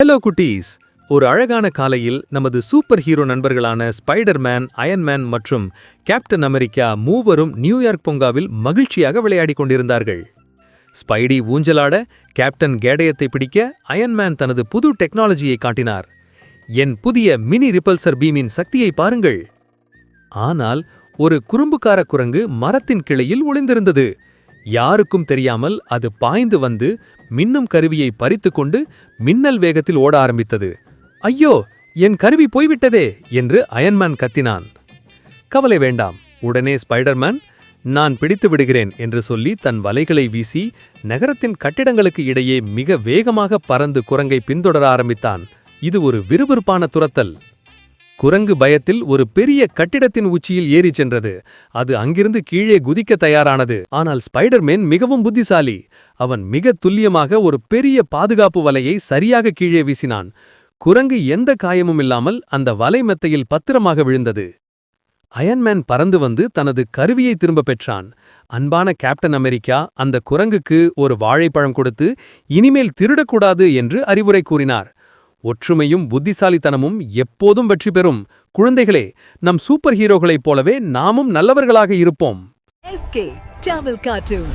Hello குட்டீஸ். ஒரு அழகான காலையில் நமது சூப்பர் ஹீரோ நண்பர்களான ஸ்பைடர்மேன், அயன்மேன் மற்றும் கேப்டன் அமெரிக்கா மூவரும் நியூயார்க் பூங்காவில் மகிழ்ச்சியாக விளையாடிக் கொண்டிருந்தார்கள். ஸ்பைடி ஊஞ்சலாட, கேப்டன் கேடயத்தை பிடிக்க, அயன்மேன் தனது புது டெக்னாலஜியை காட்டினார். என் புதிய மினி ரிப்பல்சர் பீமின் சக்தியை பாருங்கள். ஆனால் ஒரு குறும்புக்கார குரங்கு மரத்தின் கிளையில் ஒளிந்திருந்தது. யாருக்கும் தெரியாமல் அது பாய்ந்து வந்து மின்னும் கருவியை பறித்துக்கொண்டு மின்னல் வேகத்தில் ஓட ஆரம்பித்தது. ஐயோ, என் கருவி போய்விட்டதே என்று அயன்மேன் கத்தினான். கவலை வேண்டாம், உடனே ஸ்பைடர்மேன் நான் பிடித்து விடுகிறேன் என்று சொல்லி தன் வலைகளை வீசி நகரத்தின் கட்டிடங்களுக்கு இடையே மிக வேகமாக பறந்து குரங்கை பின்தொடர ஆரம்பித்தான். இது ஒரு விறுவிறுப்பான துரத்தல். குரங்கு பயத்தில் ஒரு பெரிய கட்டிடத்தின் உச்சியில் ஏறிச் சென்றது. அது அங்கிருந்து கீழே குதிக்க தயாரானது. ஆனால் ஸ்பைடர்மேன் மிகவும் புத்திசாலி. அவன் மிக துல்லியமாக ஒரு பெரிய பாதுகாப்பு வலையை சரியாக கீழே வீசினான். குரங்கு எந்த காயமும் இல்லாமல் அந்த வலை மெத்தையில் பத்திரமாக விழுந்தது. அயன்மேன் பறந்து வந்து தனது கருவியை திரும்பப் பெற்றான். அன்பான கேப்டன் அமெரிக்கா அந்த குரங்குக்கு ஒரு வாழைப்பழம் கொடுத்து இனிமேல் திருடக்கூடாது என்று அறிவுரை கூறினார். ஒற்றுமையும் புத்திசாலித்தனமும் எப்போதும் வெற்றி பெறும். குழந்தைகளே, நம் சூப்பர் ஹீரோகளைப் போலவே நாமும் நல்லவர்களாக இருப்போம். SK Tamil Cartoon.